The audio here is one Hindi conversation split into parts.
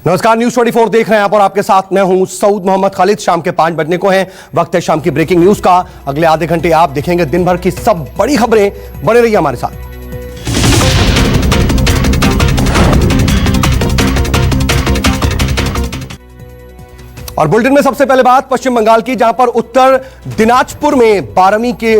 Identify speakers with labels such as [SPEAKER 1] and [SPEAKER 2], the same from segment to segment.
[SPEAKER 1] नमस्कार, न्यूज 24 देख रहे हैं आप और आपके साथ मैं हूं सऊद मोहम्मद खालिद। शाम के 5 बजने को हैं, वक्त है शाम की ब्रेकिंग न्यूज का। अगले आधे घंटे आप देखेंगे दिन भर की सब बड़ी खबरें। बने रहिए हमारे साथ। और बुलेटिन में सबसे पहले बात पश्चिम बंगाल की, जहां पर उत्तर दिनाजपुर में 12वीं के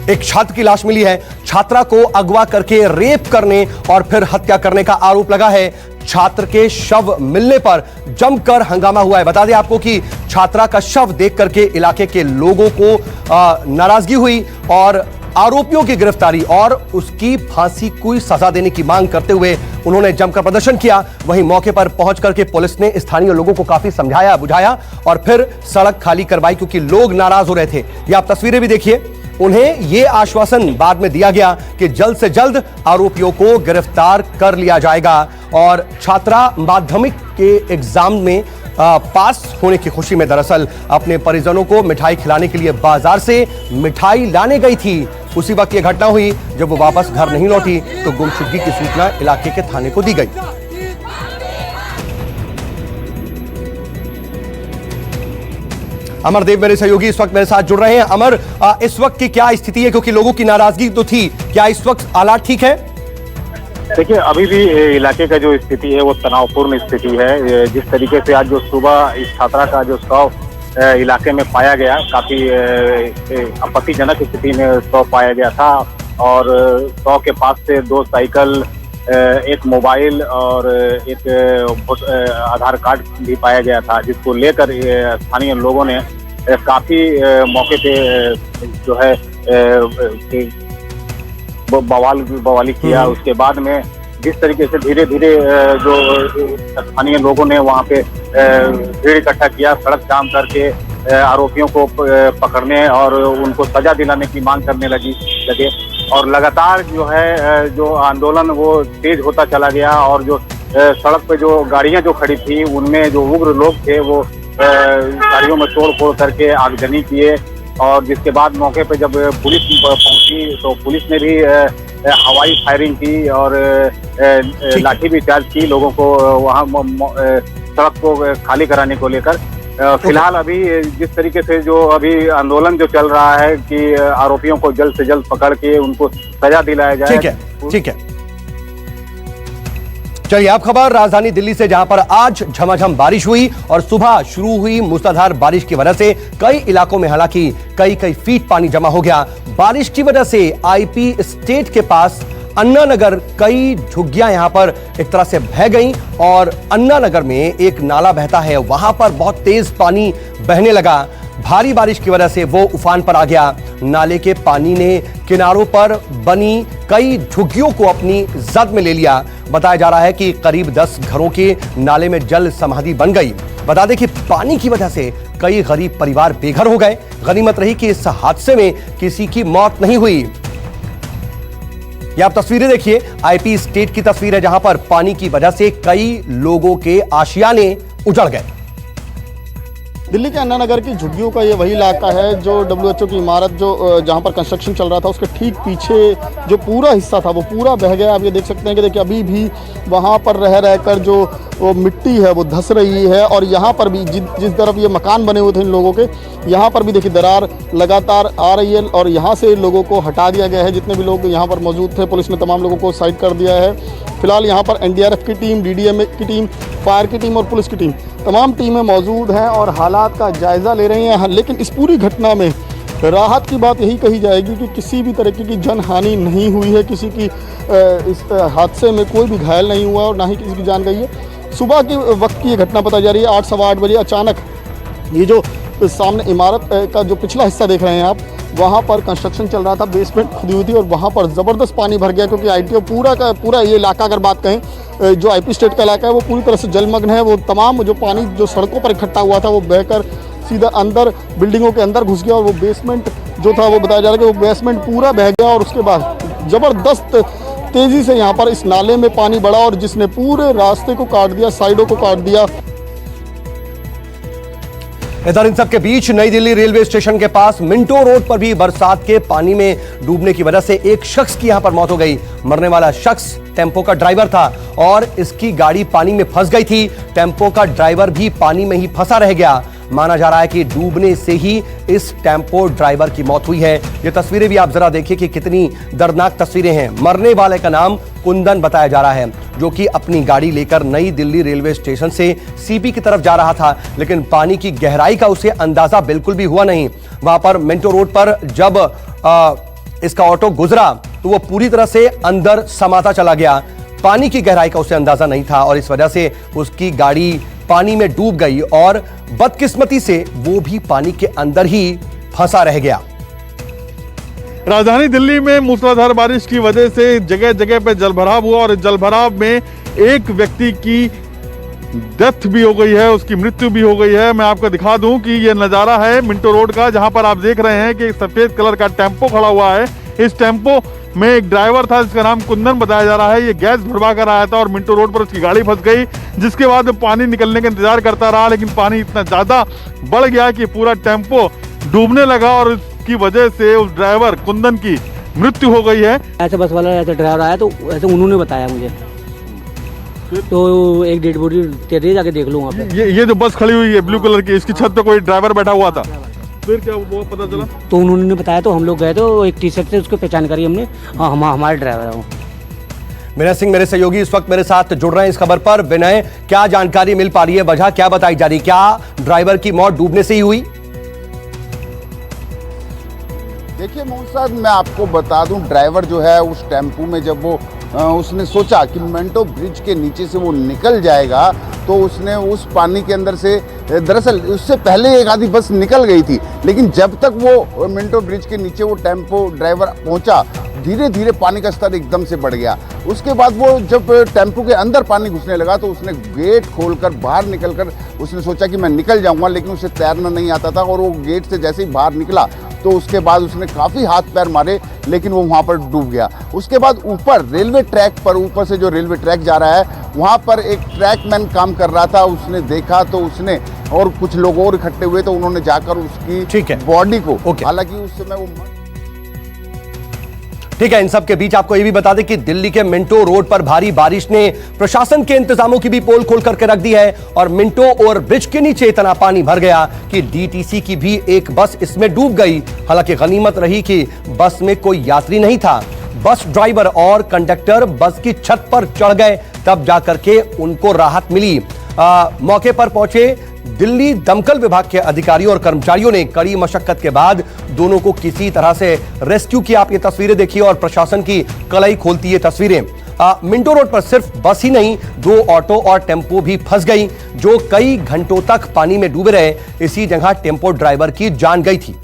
[SPEAKER 1] एक छात्र की लाश मिली है। छात्रा को अगवा करके रेप करने और फिर हत्या करने का आरोप लगा है। छात्र के शव मिलने पर जमकर हंगामा हुआ है। बता दें आपको कि छात्रा का शव देख करके इलाके के लोगों को नाराजगी हुई और आरोपियों की गिरफ्तारी और उसकी फांसी की सजा देने की मांग करते हुए उन्होंने जमकर प्रदर्शन किया। वहीं मौके पर पहुंच करके पुलिस ने स्थानीय लोगों को काफी समझाया बुझाया और फिर सड़क खाली करवाई, क्योंकि लोग नाराज हो रहे थे। ये आप तस्वीरें भी देखिए। उन्हें यह आश्वासन बाद में दिया गया कि जल्द से जल्द आरोपियों को गिरफ्तार कर लिया जाएगा। और छात्रा माध्यमिक के एग्जाम में पास होने की खुशी में दरअसल अपने परिजनों को मिठाई खिलाने के लिए बाजार से मिठाई लाने गई थी। उसी वक्त यह घटना हुई। जब वो वापस घर नहीं लौटी तो गुमशुदगी की सूचना इलाके के थाने को दी गई। अमरदेव मेरे सहयोगी इस वक्त मेरे साथ जुड़ रहे हैं। अमर, इस वक्त की क्या स्थिति है, क्योंकि लोगों की नाराजगी तो थी, क्या इस वक्त हालात ठीक है?
[SPEAKER 2] देखिए, अभी भी इलाके का जो स्थिति है वो तनावपूर्ण स्थिति है। जिस तरीके से आज जो सुबह इस छात्रा का जो शव इलाके में पाया गया, काफी आपत्तिजनक स्थिति में शव पाया गया था और शव के पास से 2 साइकिल, एक मोबाइल और एक आधार कार्ड भी पाया गया था, जिसको लेकर स्थानीय लोगों ने काफी मौके पे जो है बवाली किया। उसके बाद में जिस तरीके से धीरे धीरे जो स्थानीय लोगों ने वहाँ पे भीड़ इकट्ठा किया, सड़क जाम करके आरोपियों को पकड़ने और उनको सजा दिलाने की मांग करने लगे और लगातार जो है जो आंदोलन वो तेज होता चला गया। और जो सड़क पे जो गाड़ियां जो खड़ी थी उनमें जो उग्र लोग थे वो गाड़ियों में तोड़ फोड़ करके आगजनी किए। और जिसके बाद मौके पे जब पुलिस पहुंची तो पुलिस ने भी हवाई फायरिंग की और लाठी भी चार्ज की लोगों को वहां सड़क को खाली कराने को लेकर। फिलहाल अभी जिस तरीके से जो अभी आंदोलन जो चल रहा है कि आरोपियों को जल्द से जल्द पकड़ के उनको सजा दिलाया जाए।
[SPEAKER 1] ठीक है। चलिए, अब खबर राजधानी दिल्ली से, जहां पर आज झमाझम बारिश हुई और सुबह शुरू हुई मूसलाधार बारिश की वजह से कई इलाकों में हालांकि कई फीट पानी जमा हो गया। बारिश की वजह से आईपी स्टेट के पास अन्ना नगर कई झुग्गियां यहां पर एक तरह से बह गईं और अन्ना नगर में एक नाला बहता है, वहां पर बहुत तेज पानी बहने लगा। भारी बारिश की वजह से वो उफान पर आ गया। नाले के पानी ने किनारों पर बनी कई झुग्गियों को अपनी जद में ले लिया। बताया जा रहा है कि करीब 10 घरों के नाले में जल समाधि बन गई। बता दें कि पानी की वजह से कई गरीब परिवार बेघर हो गए। गनीमत रही कि इस हादसे में किसी की मौत नहीं हुई। ये आप तस्वीरें देखिए, आईपी स्टेट की तस्वीर है, जहां पर पानी की वजह से कई लोगों के आशियाने उजड़ गए।
[SPEAKER 3] दिल्ली के अन्ना नगर की झुग्गियों का ये वही इलाका है जो WHO की इमारत जो जहाँ पर कंस्ट्रक्शन चल रहा था उसके ठीक पीछे जो पूरा हिस्सा था वो पूरा बह गया। आप ये देख सकते हैं कि देखिए अभी भी वहाँ पर रहकर जो वो मिट्टी है वो धंस रही है और यहाँ पर भी जिस तरफ ये मकान बने हुए थे इन लोगों के, यहाँ पर भी देखिए दरार लगातार आ रही है और यहाँ से लोगों को हटा दिया गया है। जितने भी लोग यहाँ पर मौजूद थे, पुलिस ने तमाम लोगों को साइड कर दिया है। फिलहाल यहाँ पर NDRF की टीम, DDMA की टीम, फायर की टीम और पुलिस की टीम, तमाम टीमें मौजूद हैं और हालात का जायज़ा ले रही हैं। लेकिन इस पूरी घटना में राहत की बात यही कही जाएगी कि किसी भी तरीके की जनहानि नहीं हुई है, किसी की इस हादसे में कोई भी घायल नहीं हुआ और ना ही किसी की जान गई है। सुबह के वक्त की ये घटना बताई जा रही है। 8 सवा 8 बजे अचानक ये जो सामने इमारत का जो पिछला हिस्सा देख रहे हैं आप, वहाँ पर कंस्ट्रक्शन चल रहा था, बेसमेंट खुदी हुई थी और वहाँ पर ज़बरदस्त पानी भर गया। क्योंकि ITO पूरा का पूरा ये इलाका, अगर बात कहें जो IP स्टेट का इलाका है, वो पूरी तरह से जलमग्न है। वो तमाम जो पानी जो सड़कों पर इकट्ठा हुआ था वो बहकर सीधा अंदर बिल्डिंगों के अंदर घुस गया और वो बेसमेंट जो था वो बताया जा रहा है कि वो बेसमेंट पूरा बह गया। और उसके बाद ज़बरदस्त तेज़ी से यहाँ पर इस नाले में पानी बढ़ा और जिसने पूरे रास्ते को काट दिया, साइडों को काट दिया।
[SPEAKER 1] इधर इन सबके बीच नई दिल्ली रेलवे स्टेशन के पास मिंटो रोड पर भी बरसात के पानी में डूबने की वजह से एक शख्स की यहां पर मौत हो गई। मरने वाला शख्स टेम्पो का ड्राइवर था और इसकी गाड़ी पानी में फंस गई थी। टेम्पो का ड्राइवर भी पानी में ही फंसा रह गया। माना जा रहा है कि डूबने से ही इस टेम्पो ड्राइवर की मौत हुई है। ये तस्वीरें भी आप जरा देखिए कि कितनी दर्दनाक तस्वीरें हैं। मरने वाले का नाम कुंदन बताया जा रहा है, जो कि अपनी गाड़ी लेकर नई दिल्ली रेलवे स्टेशन से सीपी की तरफ जा रहा था, लेकिन पानी की गहराई का उसे अंदाजा बिल्कुल भी हुआ नहीं। वहां पर मिंटो रोड पर जब इसका ऑटो गुजरा तो वो पूरी तरह से अंदर समाता चला गया। पानी की गहराई का उसे अंदाजा नहीं था और इस वजह से उसकी गाड़ी पानी में डूब गई और बदकिस्मती से वो भी पानी के अंदर ही फंसा रह गया।
[SPEAKER 4] राजधानी दिल्ली में मूसलाधार बारिश की वजह से जगह जगह पे जलभराव हुआ और जलभराव में एक व्यक्ति की डेथ भी हो गई है, उसकी मृत्यु भी हो गई है। मैं आपको दिखा दूं कि ये नज़ारा है मिंटो रोड का, जहां पर आप देख रहे हैं कि एक सफेद कलर का टेम्पो खड़ा हुआ है। इस टेम्पो में एक ड्राइवर था जिसका नाम कुंदन बताया जा रहा है। ये गैस भरवा कर आया था और मिंटो रोड पर उसकी गाड़ी फंस गई, जिसके बाद पानी निकलने का इंतजार करता रहा, लेकिन पानी इतना ज्यादा बढ़ गया कि पूरा टेम्पो डूबने लगा और इसकी वजह से उस ड्राइवर कुंदन की मृत्यु हो गई है।
[SPEAKER 5] ऐसे बस वाला ऐसे ड्राइवर आया तो ऐसे उन्होंने बताया मुझे, तो एक डेड बॉडी तेरे जाके देख लो वहाँ पे।
[SPEAKER 4] ये जो बस खड़ी हुई है ब्लू कलर की, इसकी छत पे कोई ड्राइवर बैठा हुआ था। फिर क्या वो पता चला?
[SPEAKER 5] तो उन्होंने बताया, तो हम लोग गए तो एक टी शर्ट से उसको पहचान करी हमने, हाँ हमारे ड्राइवर है वो।
[SPEAKER 1] विनय सिंह मेरे सहयोगी इस वक्त मेरे साथ जुड़ रहे हैं इस खबर पर। विनय, क्या जानकारी मिल पा रही है, वजह क्या बताई जा रही, क्या ड्राइवर की मौत डूबने से ही हुई?
[SPEAKER 6] देखिए मोहन साहब, मैं आपको बता दूं, ड्राइवर जो है उस टेम्पू में जब वो उसने सोचा कि मिंटो ब्रिज के नीचे से वो निकल जाएगा, तो उसने उस पानी के अंदर से, दरअसल उससे पहले एक आधी बस निकल गई थी, लेकिन जब तक वो मिंटो ब्रिज के नीचे वो टेम्पो ड्राइवर पहुंचा, धीरे धीरे पानी का स्तर एकदम से बढ़ गया। उसके बाद वो जब टेम्पो के अंदर पानी घुसने लगा तो उसने गेट खोलकर बाहर निकलकर उसने सोचा कि मैं निकल जाऊंगा, लेकिन उसे तैरना नहीं आता था और वो गेट से जैसे ही बाहर निकला तो उसके बाद उसने काफ़ी हाथ पैर मारे, लेकिन वो वहाँ पर डूब गया। उसके बाद ऊपर रेलवे ट्रैक पर, ऊपर से जो रेलवे ट्रैक जा रहा है, वहाँ पर एक ट्रैकमैन काम कर रहा था, उसने देखा तो उसने, और कुछ लोग और इकट्ठे हुए तो उन्होंने जाकर उसकी बॉडी को, हालांकि उस समय वो
[SPEAKER 1] ठीक है। इन सब के बीच आपको यह भी बता दें कि दिल्ली के मिंटो रोड पर भारी बारिश ने प्रशासन के इंतजामों की भी पोल खोल करके रख दी है और मिंटो और ब्रिज के नीचे इतना पानी भर गया कि डीटीसी की भी एक बस इसमें डूब गई। हालांकि गनीमत रही कि बस में कोई यात्री नहीं था। बस ड्राइवर और कंडक्टर बस की छत पर चढ़ गए, तब जाकर के उनको राहत मिली। मौके पर पहुंचे दिल्ली दमकल विभाग के अधिकारियों और कर्मचारियों ने कड़ी मशक्कत के बाद दोनों को किसी तरह से रेस्क्यू किया। आप ये तस्वीरें देखिए और प्रशासन की कलाई खोलती ये तस्वीरें। मिंटो रोड पर सिर्फ बस ही नहीं, 2 ऑटो और टेम्पो भी फंस गई, जो कई घंटों तक पानी में डूबे रहे। इसी जगह टेम्पो ड्राइवर की जान गई थी।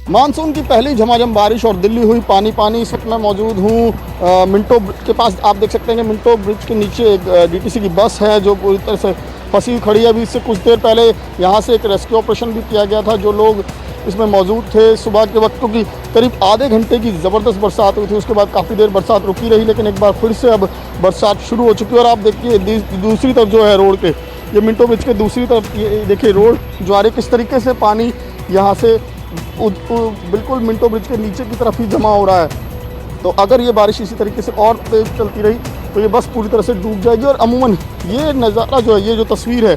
[SPEAKER 3] मानसून की पहली झमाझम बारिश और दिल्ली हुई पानी पानी। इस वक्त मैं मौजूद हूँ मिंटो ब्रिज के पास। आप देख सकते हैं कि मिंटो ब्रिज के नीचे एक डीटीसी की बस है जो पूरी तरह से फंसी हुई खड़ी है। अभी इससे कुछ देर पहले यहाँ से एक रेस्क्यू ऑपरेशन भी किया गया था। जो लोग इसमें मौजूद थे सुबह के वक्त, क्योंकि करीब आधे घंटे की ज़बरदस्त बरसात हुई थी, उसके बाद काफ़ी देर बरसात रुकी रही, लेकिन एक बार फिर से अब बरसात शुरू हो चुकी है। और आप देखिए दूसरी तरफ जो है रोड के, ये मिंटो ब्रिज के दूसरी तरफ ये देखिए रोड जो आ रही, किस तरीके से पानी यहाँ से बिल्कुल मिंटो ब्रिज के नीचे की तरफ ही जमा हो रहा है। तो अगर ये बारिश इसी तरीके से और तेज चलती रही तो ये बस पूरी तरह से डूब जाएगी। और अमूमन ये नज़ारा जो है, ये जो तस्वीर है,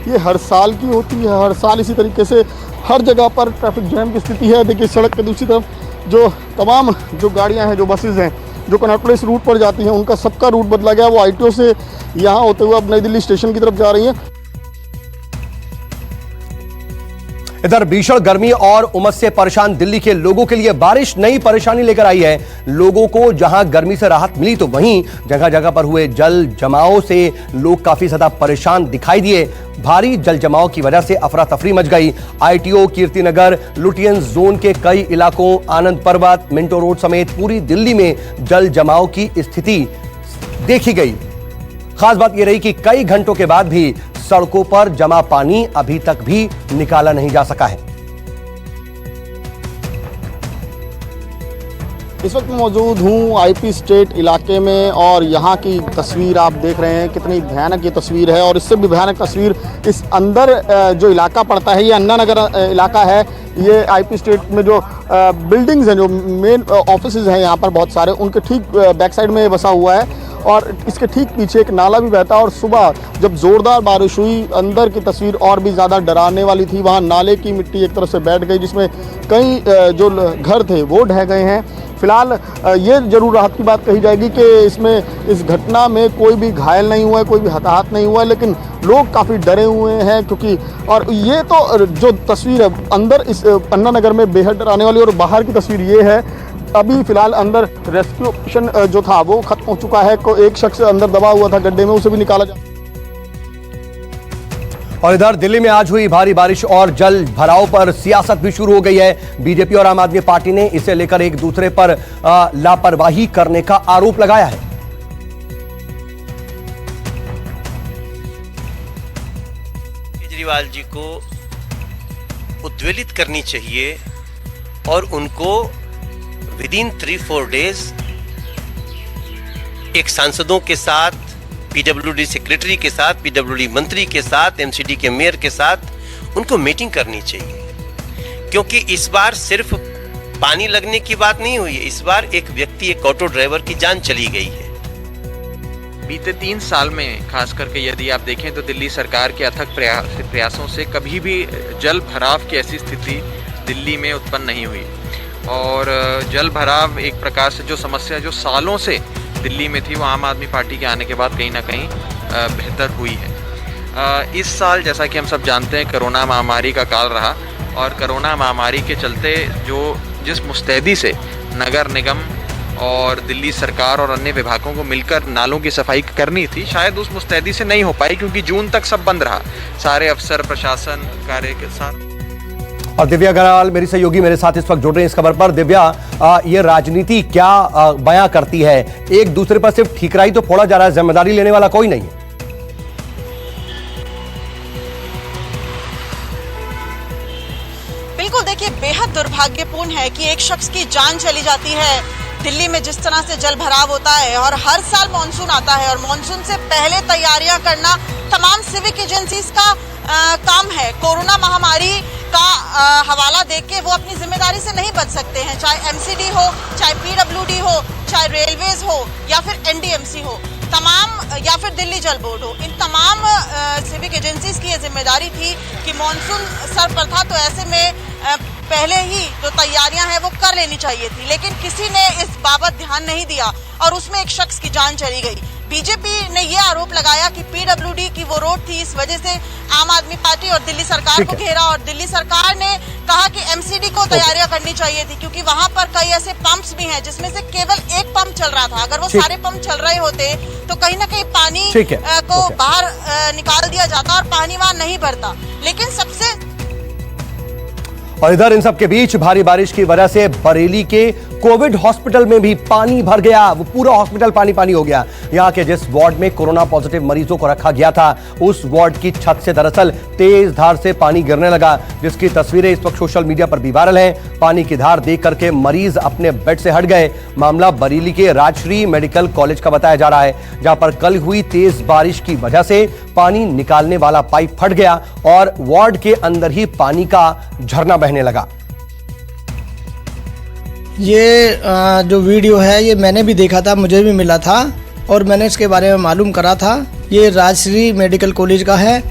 [SPEAKER 3] ये हर साल की होती है। हर साल इसी तरीके से हर जगह पर ट्रैफिक जैम की स्थिति है। देखिए सड़क के दूसरी तरफ जो तमाम जो गाड़ियाँ हैं, जो बसेज हैं, जो कनॉट प्लेस रूट पर जाती हैं, उनका सबका रूट बदला गया। वो ITO से यहाँ होते हुए अब नई दिल्ली स्टेशन की तरफ जा रही हैं।
[SPEAKER 1] इधर भीषण गर्मी और उमस से परेशान दिल्ली के लोगों के लिए बारिश नई परेशानी लेकर आई है। लोगों को जहां गर्मी से राहत मिली तो वहीं जगह जगह पर हुए जल जमाव से लोग काफी ज्यादा परेशान दिखाई दिए। भारी जल जमाव की वजह से अफरा तफरी मच गई। ITO, कीर्तिनगर, लुटियन जोन के कई इलाकों, आनंद पर्वत, मिंटो रोड समेत पूरी दिल्ली में जल जमाव की स्थिति देखी गई। खास बात यह रही कि कई घंटों के बाद भी सड़कों पर जमा पानी अभी तक भी निकाला नहीं जा सका है।
[SPEAKER 3] इस वक्त मौजूद हूँ आईपी स्टेट इलाके में और यहाँ की तस्वीर आप देख रहे हैं कितनी भयानक ये तस्वीर है। और इससे भी भयानक तस्वीर इस अंदर जो इलाका पड़ता है, ये अन्ना नगर इलाका है। ये आईपी स्टेट में जो बिल्डिंग्स हैं, जो मेन ऑफिसेज हैं यहाँ पर बहुत सारे, उनके ठीक बैक साइड में बसा हुआ है और इसके ठीक पीछे एक नाला भी बहता है। और सुबह जब ज़ोरदार बारिश हुई, अंदर की तस्वीर और भी ज़्यादा डराने वाली थी। वहाँ नाले की मिट्टी एक तरफ से बैठ गई, जिसमें कई जो घर थे वो ढह गए हैं। फिलहाल ये जरूर राहत की बात कही जाएगी कि इसमें इस घटना में कोई भी घायल नहीं हुआ है, कोई भी हताहत नहीं हुआ है, लेकिन लोग काफ़ी डरे हुए हैं क्योंकि और ये तो जो तस्वीर है अंदर इस अन्ना नगर में बेहद डराने वाली। और बाहर की तस्वीर ये है, अभी फिलहाल अंदर रेस्क्यू ऑपरेशन जो था वो खत्म हो चुका है। एक शख्स अंदर दबा हुआ था गड्ढे में, उसे भी निकाला जा।
[SPEAKER 1] और इधर दिल्ली में आज हुई भारी बारिश और जल भराव पर सियासत भी शुरू हो गई है। बीजेपी और आम आदमी पार्टी ने इसे लेकर एक दूसरे पर लापरवाही करने का आरोप लगाया है।
[SPEAKER 7] केजरीवाल जी को उद्वेलित करनी चाहिए और उनको विदिन 3-4 डेज एक सांसदों के साथ, पीडब्ल्यूडी सेक्रेटरी के साथ, पीडब्ल्यूडी मंत्री के साथ, एमसीडी के मेयर के साथ उनको मीटिंग करनी चाहिए। क्योंकि इस बार सिर्फ पानी लगने की बात नहीं हुई है, इस बार एक व्यक्ति, एक ऑटो ड्राइवर की जान चली गई है।
[SPEAKER 8] बीते 3 साल में खास करके यदि आप देखें तो दिल्ली सरकार के अथक प्रयासों से कभी भी जल भराव की ऐसी स्थिति दिल्ली में उत्पन्न नहीं हुई। और जल भराव एक प्रकार से जो समस्या जो सालों से दिल्ली में थी, वो आम आदमी पार्टी के आने के बाद कहीं ना कहीं बेहतर हुई है। इस साल जैसा कि हम सब जानते हैं कोरोना महामारी का काल रहा और कोरोना महामारी के चलते जिस मुस्तैदी से नगर निगम और दिल्ली सरकार और अन्य विभागों को मिलकर नालों की सफाई करनी थी, शायद उस मुस्तैदी से नहीं हो पाई क्योंकि जून तक सब बंद रहा। सारे अफसर, प्रशासन, कार्य के साथ।
[SPEAKER 1] और दिव्या अग्रवाल मेरी सहयोगी मेरे साथ इस वक्त जुड़ रहे हैं इस खबर पर। दिव्या, ये राजनीति क्या बयां करती है? एक दूसरे पर सिर्फ ठीकराई तो फोड़ा जा रहा है, जिम्मेदारी लेने वाला कोई नहीं है।
[SPEAKER 9] बिल्कुल, देखिए बेहद दुर्भाग्यपूर्ण है कि एक शख्स की जान चली जाती है। दिल्ली में जिस तरह से जल भराव होता है और हर साल मॉनसून आता है और मॉनसून से पहले तैयारियां करना तमाम सिविक एजेंसीज का काम है। कोरोना महामारी का हवाला देख के वो अपनी जिम्मेदारी से नहीं बच सकते हैं, चाहे एमसीडी हो, चाहे पीडब्ल्यूडी हो, चाहे रेलवेज हो या फिर एनडीएमसी हो, तमाम या फिर दिल्ली जल बोर्ड हो। इन तमाम सिविक एजेंसीज की ये जिम्मेदारी थी कि मॉनसून सर पर था तो ऐसे में पहले ही जो तैयारियां हैं वो कर लेनी चाहिए थी, लेकिन किसी ने इस बाबत ध्यान नहीं दिया और उसमें एक शख्स की जान चली गई। बीजेपी ने ये आरोप लगाया कि पीडब्ल्यूडी की वो रोड थी, इस वजह से आम आदमी पार्टी और दिल्ली सरकार को घेरा और दिल्ली सरकार ने कहा कि एमसीडी को तैयारियां करनी चाहिए थी क्योंकि वहां पर कई ऐसे पंप्स भी हैं जिसमें से केवल एक पंप चल रहा था। अगर वो सारे पंप चल रहे होते तो कहीं ना कहीं पानी को बाहर निकाल दिया जाता और पानी वहां नहीं भरता। लेकिन सबसे
[SPEAKER 1] और इधर इन सब के बीच भारी बारिश की वजह से बरेली के कोविड हॉस्पिटल में भी पानी भर गया। वो पूरा हॉस्पिटल पानी पानी हो गया। यहां के जिस वार्ड में कोरोना पॉजिटिव मरीजों को रखा गया था, उस वार्ड की छत से दरअसल तेज धार से पानी गिरने लगा, जिसकी तस्वीरें इस वक्त सोशल मीडिया पर भी वायरल हैं। पानी की धार देख करके मरीज अपने बेड से हट गए। मामला बरेली के राजश्री मेडिकल कॉलेज का बताया जा रहा है, जहां पर कल हुई तेज बारिश की वजह से पानी निकालने वाला पाइप फट गया और वार्ड के अंदर ही पानी का झरना बहने लगा।
[SPEAKER 10] ये जो वीडियो है ये मैंने भी देखा था, मुझे भी मिला था और मैंने इसके बारे में मालूम करा था। ये राजश्री मेडिकल कॉलेज का है।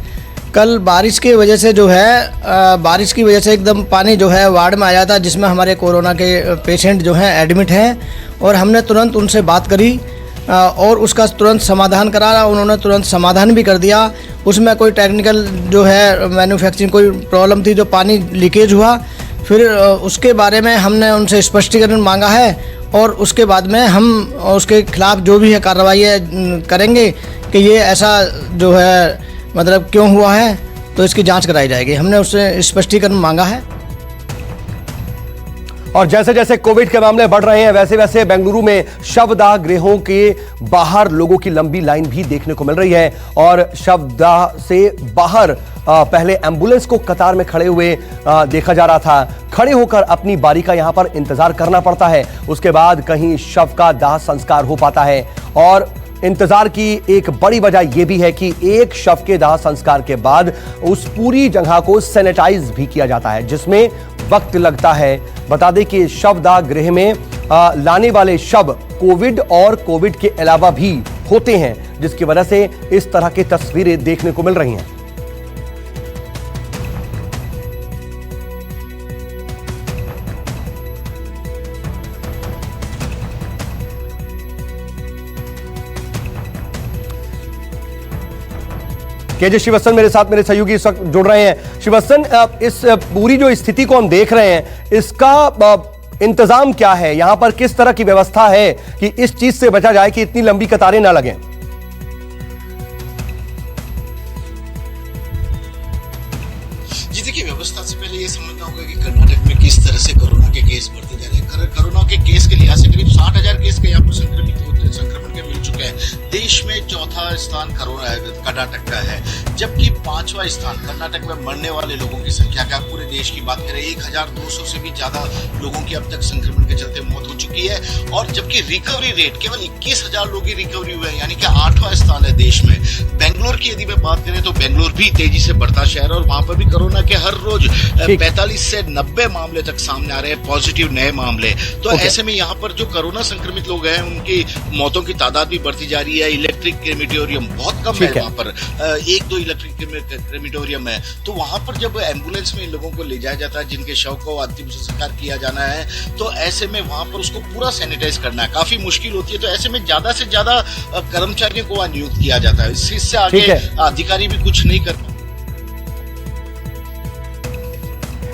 [SPEAKER 10] कल बारिश की वजह से जो है बारिश की वजह से एकदम पानी जो है वार्ड में आया था, जिसमें हमारे कोरोना के पेशेंट जो हैं एडमिट हैं और हमने तुरंत उनसे बात करी और उसका तुरंत समाधान करा। उन्होंने तुरंत समाधान भी कर दिया। उसमें कोई टेक्निकल जो है मैन्युफैक्चरिंग कोई प्रॉब्लम थी, जो पानी लीकेज हुआ, फिर उसके बारे में हमने उनसे स्पष्टीकरण मांगा है और उसके बाद में हम उसके खिलाफ जो भी है कार्रवाई करेंगे कि ये ऐसा जो है मतलब क्यों हुआ है, तो इसकी जांच कराई जाएगी। हमने उससे स्पष्टीकरण मांगा है।
[SPEAKER 1] और जैसे जैसे कोविड के मामले बढ़ रहे हैं वैसे वैसे बेंगलुरु में शवदाह गृहों के बाहर लोगों की लंबी लाइन भी देखने को मिल रही है। और शवदाह से बाहर पहले एम्बुलेंस को कतार में खड़े हुए देखा जा रहा था। खड़े होकर अपनी बारी का यहां पर इंतजार करना पड़ता है, उसके बाद कहीं शव का दाह संस्कार हो पाता है। और इंतजार की एक बड़ी वजह यह भी है कि एक शव के दाह संस्कार के बाद उस पूरी जगह को सैनिटाइज भी किया जाता है, जिसमें वक्त लगता है। बता दें कि शवदाह गृह में लाने वाले शव कोविड और कोविड के अलावा भी होते हैं, जिसकी वजह से इस तरह की तस्वीरें देखने को मिल रही हैं। केजे श्रीवत्सन मेरे साथ मेरे सहयोगी इस वक्त जुड़ रहे हैं। श्रीवत्सन, इस पूरी जो स्थिति को हम देख रहे हैं, इसका इंतजाम क्या है? यहां पर किस तरह की व्यवस्था है कि इस चीज से बचा जाए कि इतनी लंबी कतारें ना लगें?
[SPEAKER 11] जी देखिए, व्यवस्था से पहले ये समझना होगा कि कर्नाटक में किस तरह से कोरोना के केस बढ़ते जा रहे हैं। कोरोना के केस के लिहाज से करीब 60,000 केस के यहाँ पर संक्रमण के मिल चुके हैं। देश में चौथा स्थान कर्नाटक का है, जबकि 5वां स्थान कर्नाटक में मरने वाले लोगों की संख्या का पूरे देश की बात करें 1200 से भी ज्यादा लोगों की अब तक संक्रमण के चलते मौत हो चुकी है। और जबकि रिकवरी रेट केवल 21,000 लोगों की रिकवरी हुई है, यानी कि 8वां स्थान है देश में। बेंगलोर की यदि मैं बात करें तो बेंगलोर भी तेजी से बढ़ता शहर है और वहां पर भी कोरोना के हर रोज 45 से 90 मामले तक सामने आ रहे हैं, पॉजिटिव नए मामले। तो ऐसे में यहाँ पर जो कोरोना संक्रमित लोग हैं उनकी मौतों की तादाद भी बढ़ती जा रही है। इलेक्ट्रिक क्रेमेटोरियम बहुत कम है वहाँ पर, 1-2 इलेक्ट्रिक क्रेमेटोरियम है। तो वहां पर जब एम्बुलेंस में इन लोगों को ले जाया जाता है जिनके शव को अंतिम संस्कार किया जाना है, तो ऐसे में वहां पर उसको पूरा सैनिटाइज करना काफी मुश्किल होती है। तो ऐसे में ज्यादा से ज्यादा कर्मचारियों को नियुक्त किया जाता है। इससे आगे अधिकारी भी कुछ नहीं कर।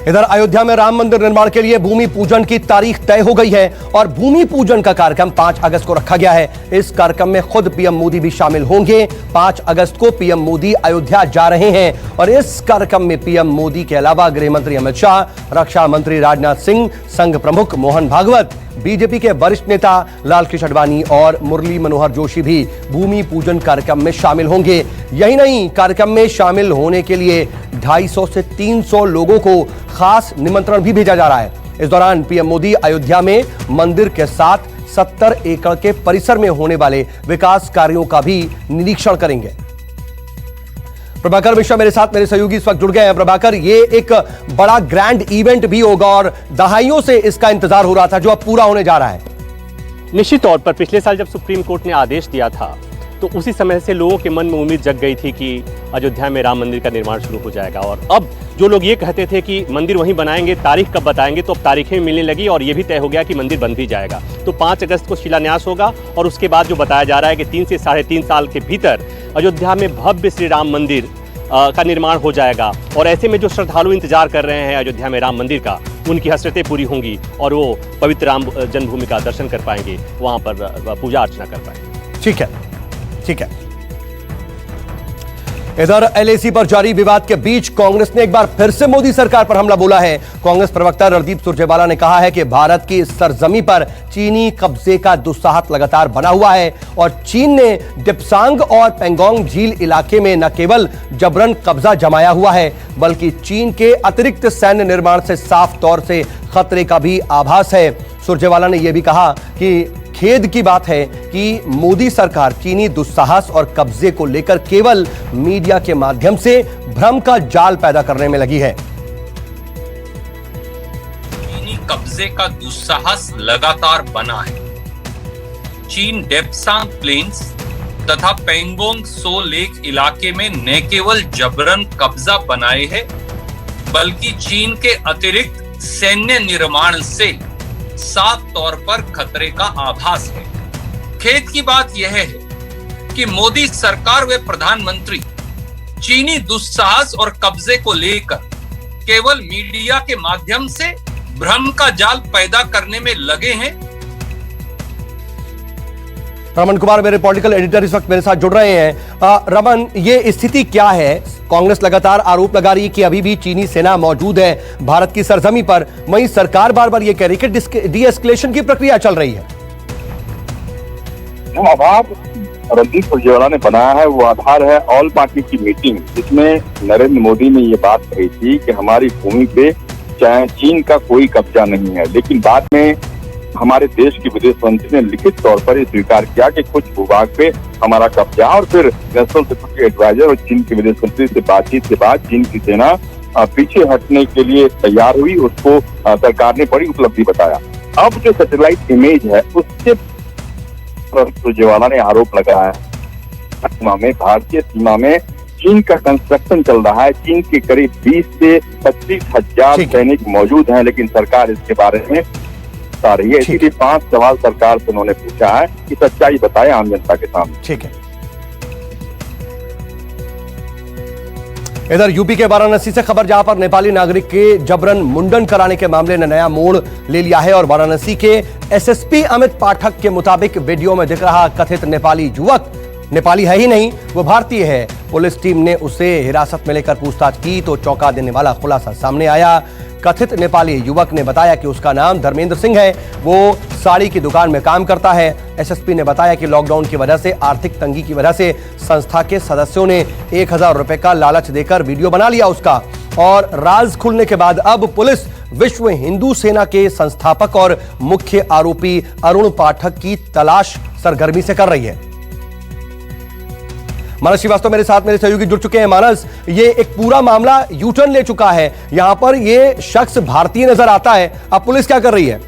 [SPEAKER 1] इधर अयोध्या में राम मंदिर निर्माण के लिए भूमि पूजन की तारीख तय हो गई है और भूमि पूजन का कार्यक्रम 5 अगस्त को रखा गया है। इस कार्यक्रम में खुद पीएम मोदी भी शामिल होंगे। 5 अगस्त को पीएम मोदी अयोध्या जा रहे हैं और इस कार्यक्रम में पीएम मोदी के अलावा गृह मंत्री अमित शाह, रक्षा मंत्री राजनाथ सिंह, संघ प्रमुख मोहन भागवत, बीजेपी के वरिष्ठ नेता लालकृष्ण आडवाणी और मुरली मनोहर जोशी भी भूमि पूजन कार्यक्रम में शामिल होंगे। यही नहीं, कार्यक्रम में शामिल होने के लिए 250 से 300 लोगों को खास निमंत्रण भी भेजा जा रहा है। इस दौरान पीएम मोदी अयोध्या में मंदिर के साथ 70 एकड़ के परिसर में होने वाले विकास कार्यों का भी निरीक्षण करेंगे। प्रभाकर मिश्रा मेरे साथ मेरे सहयोगी इस वक्त जुड़ गए हैं। प्रभाकर, ये एक बड़ा ग्रैंड इवेंट भी होगा और दहाइयों से इसका इंतजार हो रहा था, जो अब पूरा होने जा रहा है।
[SPEAKER 12] निश्चित तौर पर पिछले साल जब सुप्रीम कोर्ट ने आदेश दिया था तो उसी समय से लोगों के मन में उम्मीद जग गई थी कि अयोध्या में राम मंदिर का निर्माण शुरू हो जाएगा। और अब जो लोग ये कहते थे कि मंदिर वहीं बनाएंगे, तारीख कब बताएंगे, तो अब तारीखें मिलने लगी और ये भी तय हो गया कि मंदिर बन भी जाएगा। तो 5 अगस्त को शिलान्यास होगा और उसके बाद जो बताया जा रहा है कि 3 से 3.5 साल के भीतर अयोध्या में भव्य श्री राम मंदिर का निर्माण हो जाएगा। और ऐसे में जो श्रद्धालु इंतजार कर रहे हैं अयोध्या में राम मंदिर का, उनकी हसरतें पूरी होंगी और वो पवित्र राम जन्मभूमि का दर्शन कर पाएंगे, वहां पर पूजा अर्चना कर पाएंगे।
[SPEAKER 1] ठीक है, ठीक है। इधर एलएसी पर जारी विवाद के बीच कांग्रेस ने एक बार फिर से मोदी सरकार पर हमला बोला है। कांग्रेस प्रवक्ता रणदीप सुरजेवाला ने कहा है कि भारत की सरजमी पर चीनी कब्जे का दुस्साहस लगातार बना हुआ है और चीन ने डिप्सांग और पेंगोंग झील इलाके में न केवल जबरन कब्जा जमाया हुआ है, बल्कि चीन के अतिरिक्त सैन्य निर्माण से साफ तौर से खतरे का भी आभास है। सुरजेवाला ने यह भी कहा कि खेद की बात है कि मोदी सरकार चीनी दुस्साहस और कब्जे को लेकर केवल मीडिया के माध्यम से भ्रम का जाल पैदा करने में लगी है।
[SPEAKER 13] चीनी कब्जे का दुस्साहस लगातार बना है। चीन डेप्सांग प्लेन्स तथा पेंगोंग सो लेक इलाके में न केवल जबरन कब्जा बनाए है, बल्कि चीन के अतिरिक्त सैन्य निर्माण से साफ तौर पर खतरे का आभास है। खेद की बात यह है कि मोदी सरकार व प्रधानमंत्री चीनी दुस्साहस और कब्जे को लेकर केवल मीडिया के माध्यम से भ्रम का जाल पैदा करने में लगे हैं।
[SPEAKER 1] रमन कुमार मेरे पॉलिटिकल एडिटर इस वक्त मेरे साथ जुड़ रहे हैं। रमन, ये स्थिति क्या है? कांग्रेस लगातार आरोप लगा रही है कि अभी भी चीनी सेना मौजूद है भारत की सरजमी पर, वहीं सरकार बार बार ये कह रही है कि डी एस्केलेशन की प्रक्रिया चल रही है।
[SPEAKER 14] जो आधार रणदीप सुरजेवाला ने बनाया है वो आधार है ऑल पार्टी की मीटिंग, जिसमें नरेंद्र मोदी ने ये बात कही थी कि हमारी भूमि पे चाहे चीन का कोई कब्जा नहीं है, लेकिन बाद में हमारे देश के विदेश मंत्री ने लिखित तौर पर ये स्वीकार किया कि कुछ भूभाग पे हमारा कब्जा, और फिर नेशनल सिक्योरिटी एडवाइजर और चीन के विदेश मंत्री से बातचीत के बाद चीन की सेना पीछे हटने के लिए तैयार हुई। उसको सरकार ने बड़ी उपलब्धि बताया। अब जो सैटेलाइट इमेज है उससे सुरजेवाला ने आरोप लगाया सीमा में, भारतीय सीमा में चीन का कंस्ट्रक्शन चल रहा है। चीन के करीब 20 से 25 हजार सैनिक मौजूद हैं, लेकिन सरकार इसके बारे में बता रही है। इसीलिए 5 सवाल सरकार से उन्होंने पूछा है कि सच्चाई बताएं आम जनता के सामने।
[SPEAKER 1] ठीक है। इधर यूपी के वाराणसी से खबर, जहां पर नेपाली नागरिक के जबरन मुंडन कराने के मामले ने नया मोड़ ले लिया है और वाराणसी के एसएसपी अमित पाठक के मुताबिक वीडियो में दिख रहा कथित नेपाली युवक नेपाली है ही नहीं, वो भारतीय है। पुलिस टीम ने उसे हिरासत में लेकर पूछताछ की तो चौंका देने वाला खुलासा सामने आया। कथित नेपाली युवक ने बताया कि उसका नाम धर्मेंद्र सिंह है, वो साड़ी की दुकान में काम करता है। एसएसपी ने बताया कि लॉकडाउन की वजह से आर्थिक तंगी की वजह से संस्था के सदस्यों ने 1000 रुपए का लालच देकर वीडियो बना लिया उसका, और राज खुलने के बाद अब पुलिस विश्व हिंदू सेना के संस्थापक और मुख्य आरोपी अरुण पाठक की तलाश सरगर्मी से कर रही है। मानस श्रीवास्तव मेरे साथ, मेरे सहयोगी जुड़ चुके हैं। मानस, ये एक पूरा मामला यू टर्न ले चुका है, यहां पर ये शख्स भारतीय नजर आता है, अब पुलिस क्या कर रही है?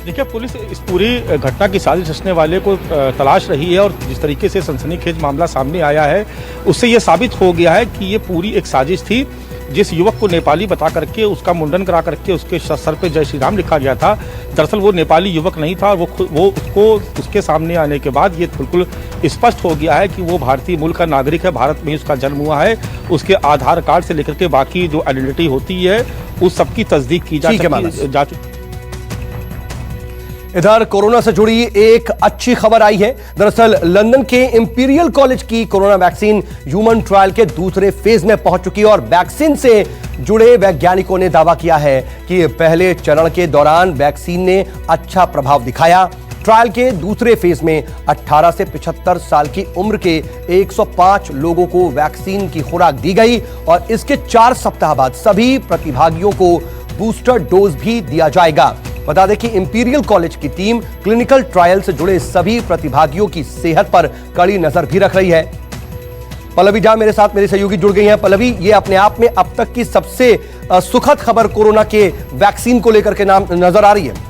[SPEAKER 15] देखिए, पुलिस इस पूरी घटना की साजिश रचने वाले को तलाश रही है और जिस तरीके से सनसनीखेज मामला सामने आया है उससे ये साबित हो गया है कि ये पूरी एक साजिश थी। जिस युवक को नेपाली बता करके उसका मुंडन करा करके उसके सर पे जय श्री राम लिखा गया था, दरअसल वो नेपाली युवक नहीं था। वो उसके सामने आने के बाद ये बिल्कुल स्पष्ट हो गया है कि वो भारतीय मूल का नागरिक है, भारत में उसका जन्म हुआ है। उसके आधार कार्ड से लेकर के बाकी जो आइडेंटिटी होती है उस सबकी तस्दीक की जा चुकी।
[SPEAKER 1] इधर कोरोना से जुड़ी एक अच्छी खबर आई है। दरअसल लंदन के इंपीरियल कॉलेज की कोरोना वैक्सीन ह्यूमन ट्रायल के दूसरे फेज में पहुंच चुकी है और वैक्सीन से जुड़े वैज्ञानिकों ने दावा किया है कि पहले चरण के दौरान वैक्सीन ने अच्छा प्रभाव दिखाया। ट्रायल के दूसरे फेज में 18 से 75 साल की उम्र के 105 लोगों को वैक्सीन की खुराक दी गई और इसके 4 सप्ताह बाद सभी प्रतिभागियों को बूस्टर डोज भी दिया जाएगा। बता दें कि इंपीरियल कॉलेज की टीम क्लिनिकल ट्रायल से जुड़े सभी प्रतिभागियों की सेहत पर कड़ी नजर भी रख रही है। पल्लवी झा मेरे साथ, मेरी सहयोगी जुड़ गई हैं। पल्लवी, ये अपने आप में अब तक की सबसे सुखद खबर कोरोना के वैक्सीन को लेकर के नाम नजर आ रही है।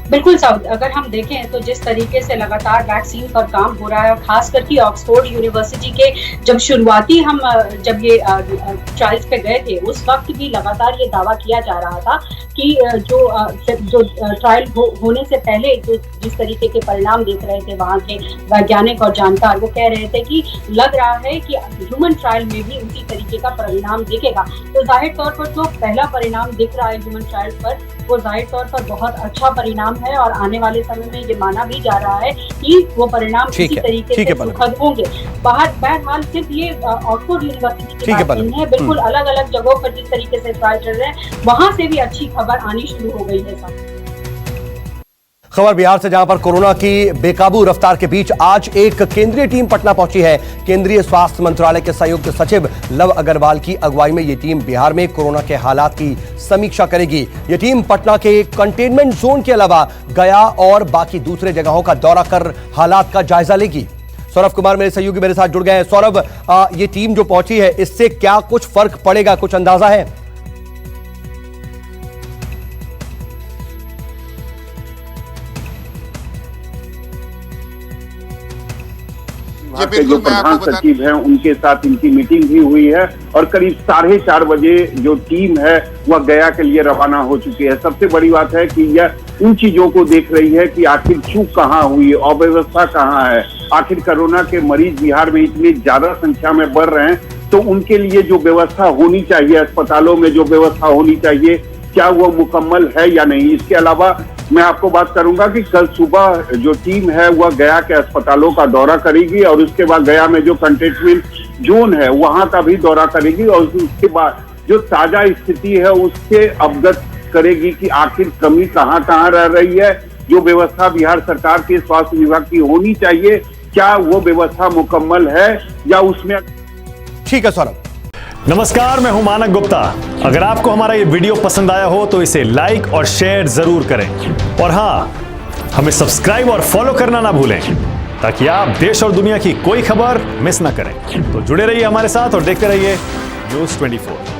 [SPEAKER 16] बिल्कुल साउथ, अगर हम देखें तो जिस तरीके से लगातार वैक्सीन पर काम हो रहा है और खास करके ऑक्सफोर्ड यूनिवर्सिटी के जब शुरुआती हम जब ये ट्रायल्स पे गए थे उस वक्त भी लगातार ये दावा किया जा रहा था कि जो ट्रायल होने से पहले जो जिस तरीके के परिणाम देख रहे थे वहाँ के वैज्ञानिक और जानकार, वो कह रहे थे कि लग रहा है कि ह्यूमन ट्रायल में भी उसी तरीके का परिणाम दिखेगा। तो जाहिर तौर पर जो पहला परिणाम दिख रहा है ह्यूमन ट्रायल पर, वो जाहिर तौर पर बहुत अच्छा परिणाम है और आने वाले समय में ये माना भी जा रहा है कि वो परिणाम इसी तरीके से सुखद होंगे। बहरहाल सिर्फ ये ऑक्सफोर्ड यूनिवर्सिटी की बात नहीं है, बिल्कुल अलग अलग जगहों पर जिस तरीके से ट्रायल चल रहे हैं वहां से भी अच्छी खबर आनी शुरू हो गई है।
[SPEAKER 1] खबर बिहार से, जहां पर कोरोना की बेकाबू रफ्तार के बीच आज एक केंद्रीय टीम पटना पहुंची है। केंद्रीय स्वास्थ्य मंत्रालय के संयुक्त सचिव लव अग्रवाल की अगुवाई में यह टीम बिहार में कोरोना के हालात की समीक्षा करेगी। यह टीम पटना के कंटेनमेंट जोन के अलावा गया और बाकी दूसरे जगहों का दौरा कर हालात का जायजा लेगी। सौरभ कुमार मेरे सहयोगी मेरे साथ जुड़ गए हैं। सौरभ, ये टीम जो पहुंची है इससे क्या कुछ फर्क पड़ेगा, कुछ अंदाजा है?
[SPEAKER 2] के जो प्रधान सचिव हैं उनके साथ इनकी मीटिंग भी हुई है और करीब 4:30 बजे जो टीम है वह गया के लिए रवाना हो चुकी है। सबसे बड़ी बात है कि यह उन चीजों को देख रही है कि आखिर चूक कहाँ हुई, अव्यवस्था कहाँ है। आखिर कोरोना के मरीज बिहार में इतनी ज्यादा संख्या में बढ़ रहे हैं तो उनके लिए जो व्यवस्था होनी चाहिए, अस्पतालों में जो व्यवस्था होनी चाहिए,
[SPEAKER 17] क्या वो मुकम्मल है या नहीं। इसके अलावा मैं आपको बात करूंगा कि कल सुबह जो टीम है वह गया के अस्पतालों का दौरा करेगी और उसके बाद गया में जो कंटेनमेंट जोन है वहां का भी दौरा करेगी और उसके बाद जो ताजा स्थिति है उससे अवगत करेगी कि आखिर कमी कहाँ कहाँ रह रही है। जो व्यवस्था बिहार सरकार के स्वास्थ्य विभाग की होनी चाहिए, क्या वो व्यवस्था मुकम्मल है या उसमें।
[SPEAKER 1] ठीक है सौरभ।
[SPEAKER 18] नमस्कार, मैं हूं मानक गुप्ता। अगर आपको हमारा ये वीडियो पसंद आया हो तो इसे लाइक और शेयर जरूर करें और हाँ, हमें सब्सक्राइब और फॉलो करना ना भूलें ताकि आप देश और दुनिया की कोई खबर मिस ना करें। तो जुड़े रहिए हमारे साथ और देखते रहिए News 24।